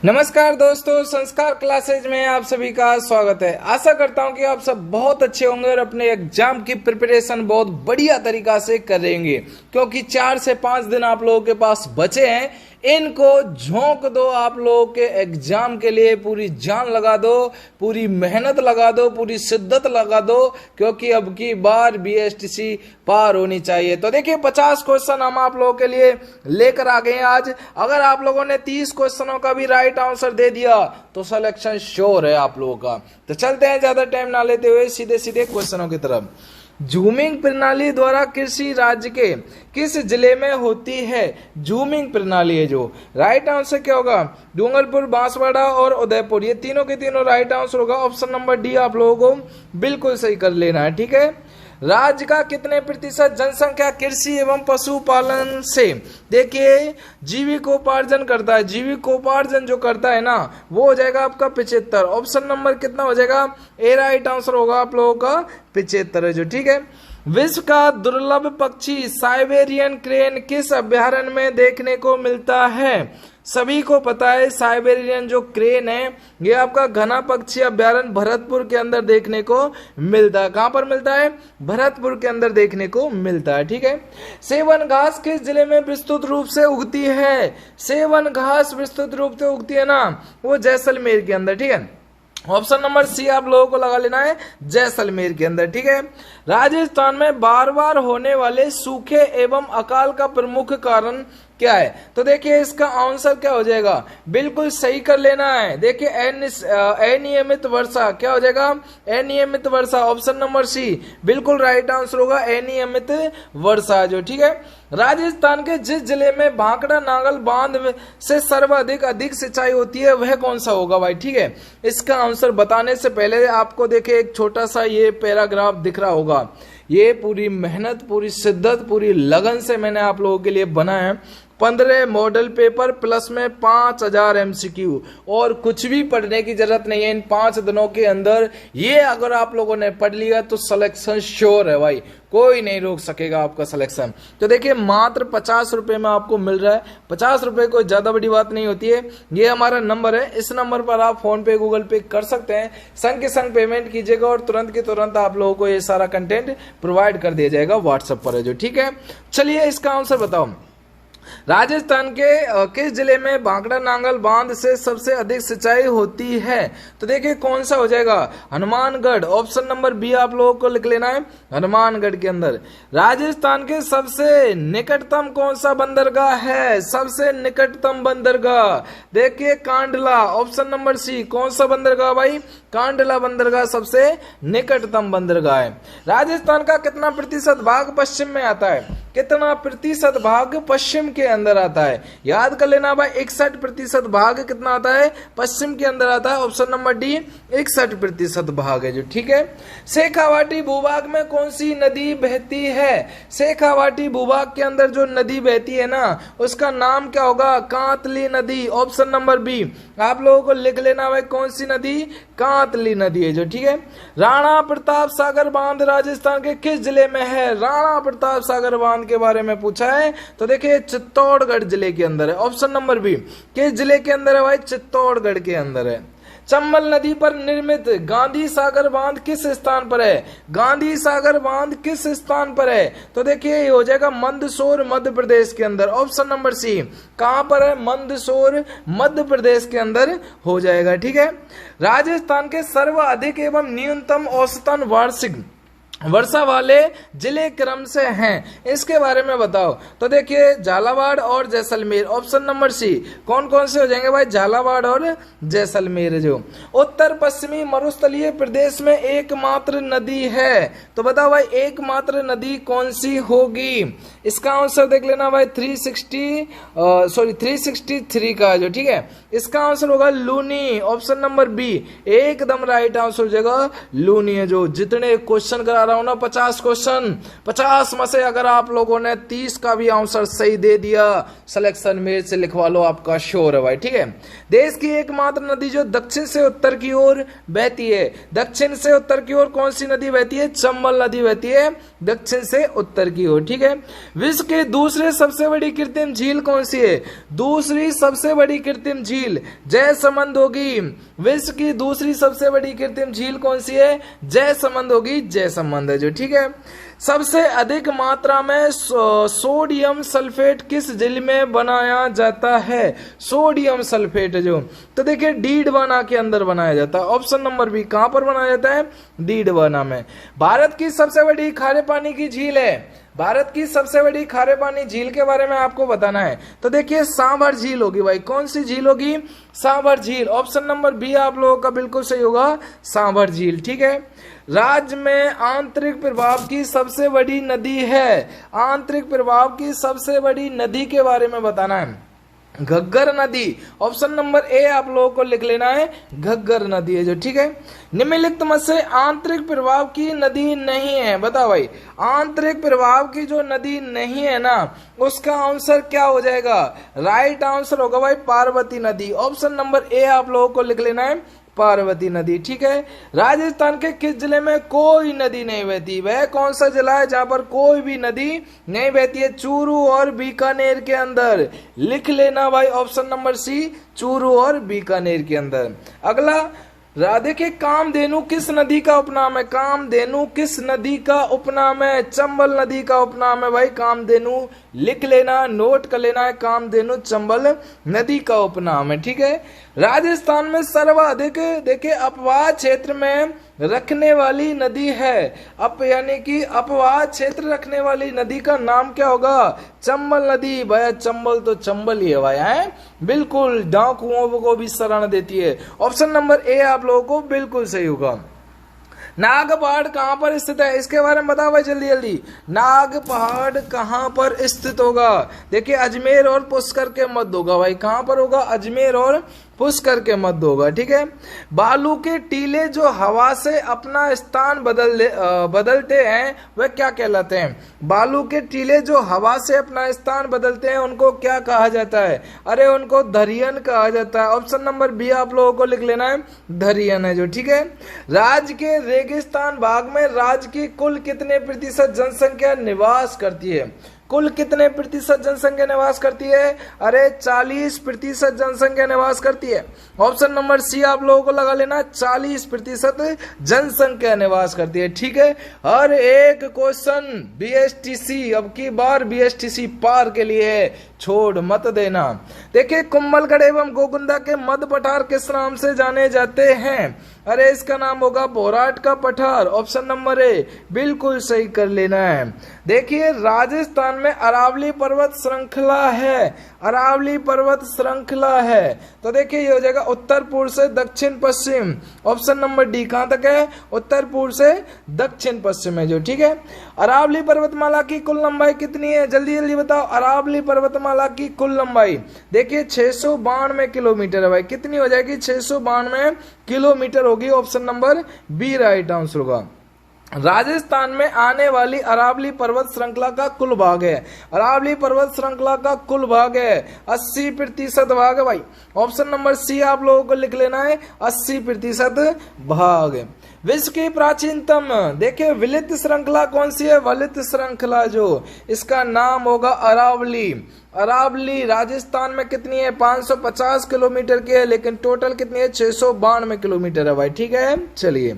नमस्कार दोस्तों, संस्कार क्लासेज में आप सभी का स्वागत है। आशा करता हूं कि आप सब बहुत अच्छे होंगे और अपने एग्जाम की प्रिपरेशन बहुत बढ़िया तरीका से करेंगे, क्योंकि 4 से 5 दिन आप लोगों के पास बचे हैं। इनको झोंक दो, आप लोगों के एग्जाम के लिए पूरी जान लगा दो, पूरी मेहनत लगा दो, पूरी शिद्दत लगा दो, क्योंकि अब की बार बीएसटीसी पार होनी चाहिए। तो देखिए 50 क्वेश्चन हम आप लोगों के लिए लेकर आ गए हैं आज। अगर आप लोगों ने 30 क्वेश्चनों का भी राइट आंसर दे दिया तो सिलेक्शन श्योर है आप लोगों का। तो चलते हैं ज्यादा टाइम ना लेते हुए सीधे सीधे क्वेश्चनों की तरफ। जूमिंग प्रणाली द्वारा कृषि राज्य के किस जिले में होती है? जूमिंग प्रणाली है जो राइट आंसर क्या होगा? डूंगरपुर, बांसवाड़ा और उदयपुर, ये तीनों के तीनों राइट आंसर होगा। ऑप्शन नंबर डी आप लोगों को बिल्कुल सही कर लेना है, ठीक है। राज्य का कितने प्रतिशत जनसंख्या कृषि एवं पशुपालन से देखिए जीविकोपार्जन करता है? जीविकोपार्जन जो करता है ना वो हो जाएगा आपका 75। ऑप्शन नंबर कितना हो जाएगा? ए राइट आंसर होगा आप लोगों का 75 है जो, ठीक है। विश्व का दुर्लभ पक्षी साइबेरियन क्रेन किस अभ्यारण्य में देखने को मिलता है? सभी को पता है साइबेरियन जो क्रेन है ये आपका घना पक्षी अभ्यारण्य भरतपुर के अंदर देखने को मिलता है। कहां पर मिलता है? भरतपुर के अंदर देखने को मिलता है, ठीक है। सेवन घास किस जिले में विस्तृत रूप से उगती है? सेवन घास विस्तृत रूप से उगती है ना, वो जैसलमेर के अंदर, ठीक है। ऑप्शन नंबर सी आप लोगों को लगा लेना है, जैसलमेर के अंदर, ठीक है। राजस्थान में बार बार होने वाले सूखे एवं अकाल का प्रमुख कारण क्या है? तो देखिए इसका आंसर क्या हो जाएगा? बिल्कुल सही कर लेना है। देखिए अनियमित वर्षा क्या हो जाएगा? अनियमित वर्षा। ऑप्शन नंबर सी बिल्कुल राइट आंसर होगा, अनियमित वर्षा जो, ठीक है। राजस्थान के जिस जिले में भांकड़ा नागल बांध से सर्वाधिक अधिक सिंचाई होती है वह कौन सा होगा भाई, ठीक है। इसका आंसर बताने से पहले आपको देखिए एक छोटा सा ये पैराग्राफ दिख रहा होगा। ये पूरी मेहनत, पूरी शिद्दत, पूरी लगन से मैंने आप लोगों के लिए बनाया है। 15 मॉडल पेपर प्लस में 5000 एमसीक्यू, और कुछ भी पढ़ने की जरूरत नहीं है। इन 5 दिनों के अंदर ये अगर आप लोगों ने पढ़ लिया तो सिलेक्शन श्योर है भाई, कोई नहीं रोक सकेगा आपका सिलेक्शन। तो देखिए मात्र 50 रुपए में आपको मिल रहा है। 50 रुपए कोई ज्यादा बड़ी बात नहीं होती है। ये हमारा नंबर है, इस नंबर पर आप फोन पे, गूगल पे कर सकते हैं। संग के संग पेमेंट कीजिएगा और तुरंत के तुरंत आप लोगों को ये सारा कंटेंट प्रोवाइड कर दिया जाएगा व्हाट्सएप पर है जो, ठीक है। चलिए इसका आंसर बताओ। राजस्थान के किस जिले में भांकड़ा नांगल बांध से सबसे अधिक सिंचाई होती है? तो देखिए कौन सा हो जाएगा? हनुमानगढ़। ऑप्शन नंबर बी आप लोगों को लिख लेना है, हनुमानगढ़ के अंदर। राजस्थान के सबसे निकटतम कौन सा बंदरगाह है? सबसे निकटतम बंदरगाह देखिए कांडला। ऑप्शन नंबर सी कौन सा बंदरगाह भाई? कांडला बंदरगाह सबसे निकटतम बंदरगाह है। राजस्थान का कितना प्रतिशत भाग पश्चिम में आता है? कितना प्रतिशत भाग पश्चिम के अंदर आता है? याद कर लेना भाई, 61% भाग कितना आता है? पश्चिम के अंदर आता है। ऑप्शन नंबर डी 61% भाग है जो, ठीक है। शेखावाटी भूभाग में कौन सी नदी बहती है? शेखावाटी भूभाग के अंदर जो नदी बहती है ना उसका नाम क्या होगा? कांतली नदी। ऑप्शन नंबर बी आप लोगों को लिख लेना भाई, कौन सी नदी? कांतली नदी है जो, ठीक है। राणा प्रताप सागर बांध राजस्थान के किस जिले में है? राणा प्रताप सागर बांध के बारे में पूछा है तो देखिए चित्तौड़गढ़ जिले के अंदर है। ऑप्शन नंबर बी किस जिले के अंदर है भाई? चित्तौड़गढ़ के अंदर है। चंबल नदी पर निर्मित गांधी सागर बांध किस स्थान पर है? गांधी सागर बांध किस स्थान पर है? तो देखिए ये हो जाएगा मंदसौर मध्य प्रदेश के अंदर। ऑप्शन नंबर सी कहां पर है? मंदसौर मध्य प्रदेश के अंदर हो जाएगा, ठीक है। राजस्थान के सर्वाधिक एवं न्यूनतम औसतन वार्षिक वर्षा वाले जिले क्रम से हैं, इसके बारे में बताओ। तो देखिए झालावाड़ और जैसलमेर। ऑप्शन नंबर सी कौन कौन से हो जाएंगे भाई? झालावाड़ और जैसलमेर जो। उत्तर पश्चिमी मरुस्थलीय प्रदेश में एकमात्र नदी है, तो बताओ भाई एकमात्र नदी कौन सी होगी? इसका आंसर देख लेना भाई 363 का जो, ठीक है। इसका आंसर होगा लूनी। ऑप्शन नंबर बी एकदम राइट आंसर हो जाएगा लूनी है जो। जितने क्वेश्चन करा रहा हूं ना 50 क्वेश्चन, 50 में से अगर आप लोगों ने 30 का भी आंसर सही दे दिया, सिलेक्शन मेरे से लिखवा लो, आपका श्योर है भाई, ठीक है। देश की एकमात्र नदी जो दक्षिण से उत्तर की ओर बहती है, दक्षिण से उत्तर की ओर कौन सी नदी बहती है? चंबल नदी बहती है दक्षिण से उत्तर की ओर, ठीक है। विश्व के दूसरे सबसे बड़ी कृत्रिम झील कौन सी है? दूसरी सबसे बड़ी कृत्रिम झील जयसमंद होगी। विश्व की दूसरी सबसे बड़ी कृत्रिम झील कौन सी है? जयसमंद होगी, जयसमंद है जो, ठीक है। सबसे अधिक मात्रा में सोडियम सल्फेट किस झील में बनाया जाता है? सोडियम सल्फेट जो, तो देखिए डीडवाना के अंदर बनाया जाता है। ऑप्शन नंबर बी, कहां पर बनाया जाता है? डीडवाना में। भारत की सबसे बड़ी खारे पानी की झील है, भारत की सबसे बड़ी खारे पानी झील के बारे में आपको बताना है, तो देखिए सांभर झील होगी भाई। कौन सी झील होगी? सांभर झील। ऑप्शन नंबर बी आप लोगों का बिल्कुल सही होगा, सांभर झील, ठीक है। राज्य में आंतरिक प्रवाह की सबसे बड़ी नदी है, आंतरिक प्रवाह की सबसे बड़ी नदी के बारे में बताना है, घग्गर नदी। ऑप्शन नंबर ए आप लोगों को लिख लेना है, घग्गर नदी है जो, ठीक है। निम्नलिखित में से आंतरिक प्रवाह की नदी नहीं है, बताओ भाई, आंतरिक प्रवाह की जो नदी नहीं है ना, उसका आंसर क्या हो जाएगा? राइट आंसर होगा भाई पार्वती नदी। ऑप्शन नंबर ए आप लोगों को लिख लेना है, पार्वती नदी, ठीक है। राजस्थान के किस जिले में कोई नदी नहीं बहती? वह कौन सा जिला है जहां पर कोई भी नदी नहीं बहती है? चूरू और बीकानेर के अंदर, लिख लेना भाई ऑप्शन नंबर सी, चूरू और बीकानेर के अंदर। अगला, देखिए कामधेनु किस नदी का उपनाम है? कामधेनु किस नदी का उपनाम है? चंबल नदी का उपनाम है भाई कामधेनु, लिख लेना, नोट कर लेना है, कामधेनु चंबल नदी का उपनाम है, ठीक है। राजस्थान में सर्वाधिक देखिए अपवाह क्षेत्र में रखने वाली नदी है, यानी कि अपवाह क्षेत्र रखने वाली नदी का नाम क्या होगा? चंबल नदी। भाई चंबल तो चंबल ही है भाई, है बिल्कुल, डाकुओं को भी शरण देती है। ऑप्शन नंबर ए आप लोगों को बिल्कुल सही होगा। नाग पहाड़ कहां पर स्थित है? इसके बारे में बताओ भाई जल्दी जल्दी। नाग पहाड़ कहां पर स्थित होगा? देखिए अजमेर और पुष्कर के मध्य होगा भाई। कहां पर होगा? अजमेर और पुष्कर के मध्य होगा, ठीक है। बालू के टीले जो हवा से अपना स्थान बदलते हैं वह क्या कहलाते हैं? बालू के टीले जो हवा से अपना स्थान बदलते हैं उनको क्या कहा जाता है? अरे उनको धरियन कहा जाता है। ऑप्शन नंबर बी आप लोगों को लिख लेना है, धरियन है जो, ठीक है। राज्य के रेगिस्तान भाग में राज्य की कुल कितने प्रतिशत जनसंख्या निवास करती है? कुल कितने प्रतिशत जनसंख्या निवास करती है? अरे 40% जनसंख्या निवास करती है। ऑप्शन नंबर सी आप लोगों को लगा लेना, 40% जनसंख्या निवास करती है, ठीक है। हर एक क्वेश्चन बीएसटीसी, अब की बार बीएसटीसी पार के लिए है, छोड़ मत देना। देखिए कुंभलगढ़ एवं गोकुंदा के मध्य पठार किस नाम से जाने जाते हैं? अरे इसका नाम होगा बोराट का पठार। ऑप्शन नंबर ए बिल्कुल सही कर लेना है। देखिए राजस्थान में अरावली पर्वत श्रृंखला है, अरावली पर्वत श्रृंखला है, तो देखिए ये हो जाएगा उत्तर पूर्व से दक्षिण पश्चिम। ऑप्शन नंबर डी कहां तक है? उत्तर पूर्व से दक्षिण पश्चिम है जो, ठीक है। अरावली पर्वतमाला की कुल लंबाई कितनी है? जल्दी जल्दी बताओ। अरावली पर्वतमाला की कुल लंबाई देखिए 692 किलोमीटर है भाई। कितनी हो जाएगी? 692 किलोमीटर होगी। Option number B right answer होगा। राजस्थान में आने वाली अरावली पर्वत श्रृंखला का कुल भाग है, अरावली पर्वत श्रृंखला का कुल भाग है 80% भाग है भाई। ऑप्शन नंबर सी आप लोगों को लिख लेना है, 80% भाग है। विश्व की प्राचीनतम देखिए विलित श्रृंखला कौन सी है? वलित श्रृंखला जो, इसका नाम होगा अरावली। अरावली राजस्थान में कितनी है? 550 किलोमीटर की है, लेकिन टोटल कितनी है? 692 किलोमीटर है भाई, ठीक है। चलिए,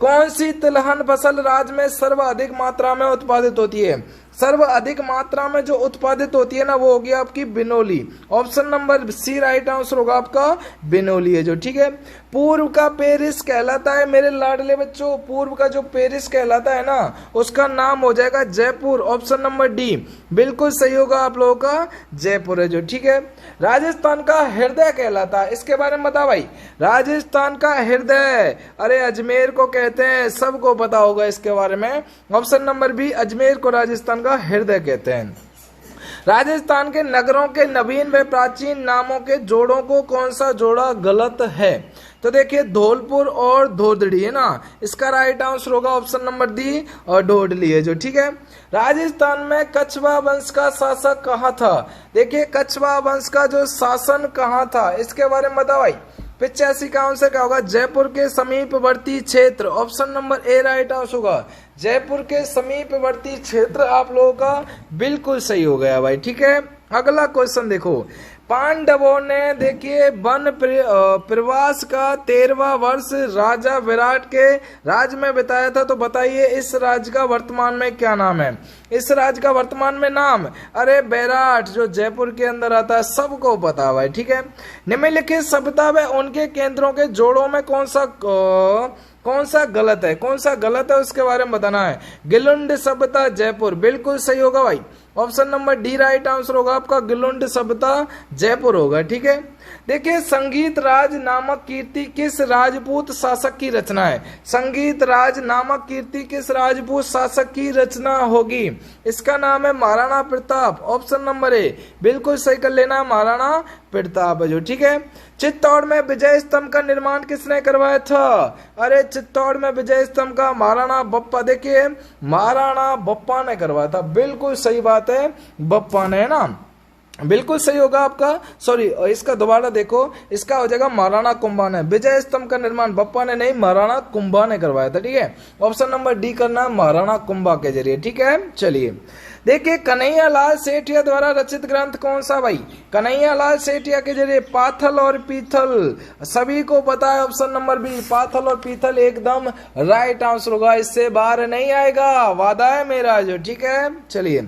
कौन सी तिलहन फसल राज्य में सर्वाधिक मात्रा में उत्पादित होती है? सर्वाधिक मात्रा में जो उत्पादित होती है ना वो होगी आपकी बिनोली। Option number C right answer होगा आपका बिनोली है जो, ठीक है। पूर्व का पेरिस कहलाता है मेरे लाडले बच्चों, पूर्व का जो पेरिस कहलाता है ना उसका नाम हो जाएगा जयपुर। ऑप्शन नंबर डी बिल्कुल सही होगा आप लोगों का, जयपुर है जो, ठीक है। राजस्थान का हृदय कहलाता है, इसके बारे में बता भाई। राजस्थान का हृदय अरे अजमेर को कहते हैं, सबको पता होगा इसके बारे में। ऑप्शन नंबर बी अजमेर को राजस्थान का हृदय कहते हैं। राजस्थान के नगरों के नवीन व प्राचीन नामों के जोड़ों को कौन सा जोड़ा गलत है? तो देखिए धौलपुर और धोदड़ी है ना, इसका राइट आंसर होगा ऑप्शन नंबर डी और डोडली है जो, ठीक है। राजस्थान में कछवा वंश का शासक कहाँ था? देखिए कछवा वंश का जो शासन कहाँ था इसके बारे में बताओ भाई। 85 का आंसर क्या होगा? जयपुर के समीपवर्ती क्षेत्र, option number A right answer होगा। जयपुर के समीपवर्ती क्षेत्र आप लोगों का बिल्कुल सही हो गया भाई, ठीक है। अगला क्वेश्चन देखो, पांडवों ने देखिए वन प्रवास का 13वां वर्ष राजा विराट के राज में बिताया था, तो बताइए इस राज्य का वर्तमान में क्या नाम है? इस राज्य का वर्तमान में नाम, अरे बैराट जो जयपुर के अंदर आता है, सबको पता हुआ है, ठीक है। निम्नलिखित सभ्यता व उनके केंद्रों के जोड़ों में कौन सा गलत है? कौन सा गलत है उसके बारे में बताना है। गिलुंड सभ्यता जयपुर, बिल्कुल सही होगा भाई, option number D right answer होगा आपका, गिलुंड सभ्यता जयपुर होगा, ठीक है। देखिए संगीत राज नामक कीर्ति किस राजपूत शासक की रचना है? संगीत राज नामक कीर्ति किस राजपूत शासक की रचना होगी? इसका नाम है Maharana Pratap, option number A, बिल्कुल सही कर लेना, महाराणा प्रताप है जो, ठीक है। चित्तौड़ में विजय स्तंभ का निर्माण किसने करवाया था? अरे चित्तौड़ में विजय स्तंभ का महाराणा बप्पा, देखिए महाराणा बप्पा ने करवाया था, बिल्कुल सही बात है, बप्पा ने, है ना, बिल्कुल सही होगा आपका। सॉरी इसका दोबारा देखो, इसका हो जाएगा महाराणा कुंभा ने। विजय स्तंभ का निर्माण बप्पा ने नहीं, महाराणा कुंभा ने करवाया था, ठीक है। ऑप्शन नंबर डी करना महाराणा कुंभा के जरिए, ठीक है। चलिए देखिए कन्हैया लाल सेठिया द्वारा रचित ग्रंथ कौन सा भाई? कन्हैया लाल सेठिया के जरिए पाथल और पीथल, सभी को पता है, ऑप्शन नंबर बी, पाथल और पीथल एकदम राइट आंसर होगा, इससे बाहर नहीं आएगा, वादा है मेरा जो, ठीक है। चलिए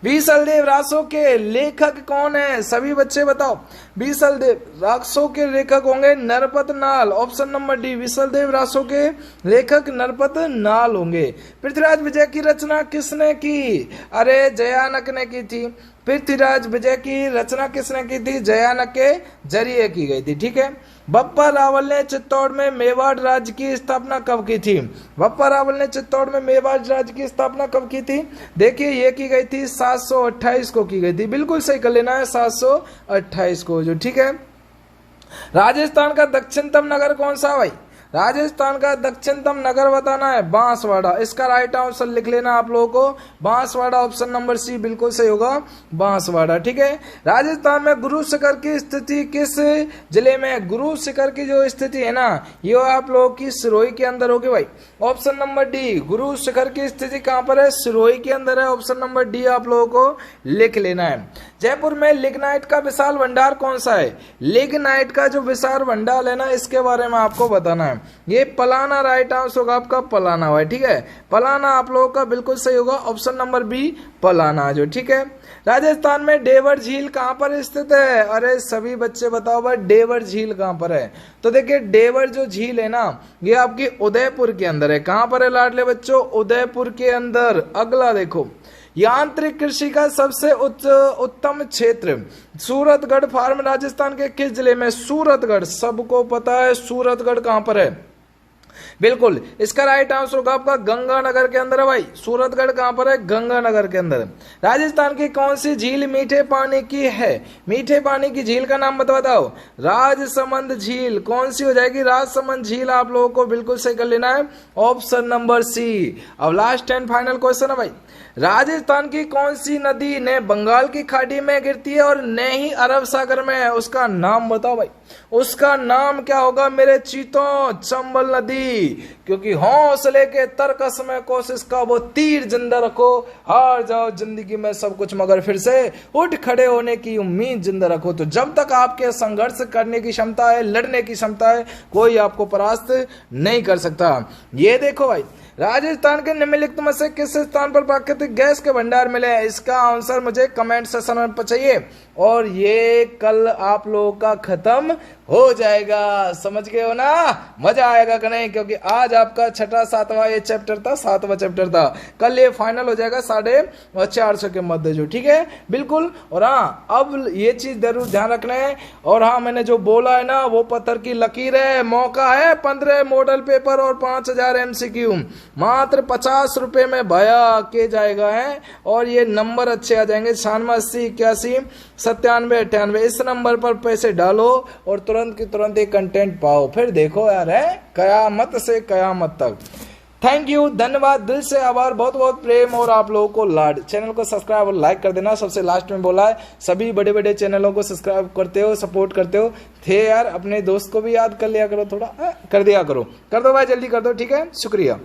बीसलदेव रासो के लेखक कौन है? सभी बच्चे बताओ। बीसलदेव रासो के लेखक होंगे नरपत नाल, option number D, Bisaldev Raso के लेखक नरपत नाल होंगे। पृथ्वीराज विजय की रचना किसने की? अरे जयानक ने की थी। पृथ्वीराज विजय की रचना किसने की थी? जयानक के जरिए की गई थी, ठीक है। बप्पा रावल ने चित्तौड़ में मेवाड़ राज्य की स्थापना कब की थी? बप्पा रावल ने चित्तौड़ में मेवाड़ राज्य की स्थापना कब की थी? देखिए ये की गई थी 728 को की गई थी, बिल्कुल सही कर लेना है, 728 को जो, ठीक है। राजस्थान का दक्षिणतम नगर कौन सा भाई? राजस्थान का दक्षिणतम नगर बताना है बांसवाड़ा, इसका राइट आंसर लिख लेना आप लोगों को, बांसवाड़ा, ऑप्शन नंबर सी बिल्कुल सही होगा, बांसवाड़ा, ठीक है। राजस्थान में गुरु शिखर की स्थिति किस जिले में? गुरु शिखर की जो स्थिति है ना, ये आप लोगों की सिरोही के अंदर होगी भाई, option number D. Guru Shikhar की स्थिति कहां पर है? सिरोही के अंदर है, ऑप्शन नंबर डी आप लोगों को लिख लेना है। जयपुर में लिग्नाइट का विशाल भंडार कौन सा है? लिग्नाइट का जो विशाल भंडार है ना, इसके बारे में आपको बताना है। ये पलाना राइट आंसर होगा आपका, पलाना हुआ, ठीक है। पलाना आप लोगों का बिल्कुल सही होगा, ऑप्शन नंबर बी पलाना जो, ठीक है। राजस्थान में डेवर झील कहां पर स्थित है? अरे सभी बच्चे बताओ भाई डेवर झील कहां पर है? तो देखिए डेवर जो झील है ना, ये आपकी उदयपुर के अंदर है। कहां पर है लाडले बच्चों? उदयपुर के अंदर। अगला देखो, यांत्रिक कृषि का सबसे उत्तम क्षेत्र, सूरतगढ़ फार्म राजस्थान के किस जिले में? सूरतगढ़, सबको पता है सूरतगढ़ कहां पर है, बिल्कुल इसका राइट आंसर होगा आपका गंगानगर के अंदर है भाई। सूरतगढ़ कहां पर है? गंगानगर के अंदर। राजस्थान की कौन सी झील मीठे पानी की है? मीठे पानी की झील का नाम बताओ। राजसमंद झील, कौन सी हो जाएगी? राजसमंद झील आप लोगों को बिल्कुल सही कर लेना है, ऑप्शन नंबर सी। अब लास्ट एंड फाइनल क्वेश्चन है भाई, राजस्थान की कौन सी नदी ने बंगाल की खाड़ी में गिरती है और न ही अरब सागर में है? उसका नाम बताओ भाई, उसका नाम क्या होगा मेरे चीतों? चंबल नदी, क्योंकि हौसले के तरकस में कोशिश का वो तीर जिंदा रखो, हार जाओ जिंदगी में सब कुछ मगर फिर से उठ खड़े होने की उम्मीद जिंदा रखो। तो जब तक आपके संघर्ष करने की क्षमता है, लड़ने की क्षमता है, कोई आपको परास्त नहीं कर सकता। ये देखो भाई, राजस्थान के निम्नलिखित में से किस स्थान पर प्राकृतिक गैस के भंडार मिले हैं? इसका आंसर मुझे कमेंट सेक्शन में चाहिए, और ये कल आप लोगों का खत्म हो जाएगा, समझ गए हो ना? मजा आएगा कि नहीं? क्योंकि आज आपका छठा सातवां ये चैप्टर था, सातवां चैप्टर था, कल ये फाइनल हो जाएगा 450 के मध्य जो, ठीक है, बिल्कुल। और हाँ अब ये चीज जरूर ध्यान रखना है, और हाँ मैंने जो बोला है ना वो पत्थर की लकीर है, मौका है 15 मॉडल पेपर और 5000 MCQ, मात्र 50 रुपए में भया के जाएगा है। और ये नंबर अच्छे आ जाएंगे 9680819798। इस नंबर पर पैसे डालो और तुरंत की तुरंत ये कंटेंट पाओ, फिर देखो यार है कयामत से कयामत तक। थैंक यू, धन्यवाद, दिल से आभार, बहुत बहुत प्रेम और आप लोगों को लाड। चैनल को सब्सक्राइब और लाइक कर देना। सबसे लास्ट में बोला है, सभी बड़े बड़े चैनलों को सब्सक्राइब करते हो, सपोर्ट करते हो थे यार, अपने दोस्त को भी याद कर लिया करो, थोड़ा कर दिया करो, कर दो भाई, जल्दी कर दो, ठीक है, शुक्रिया।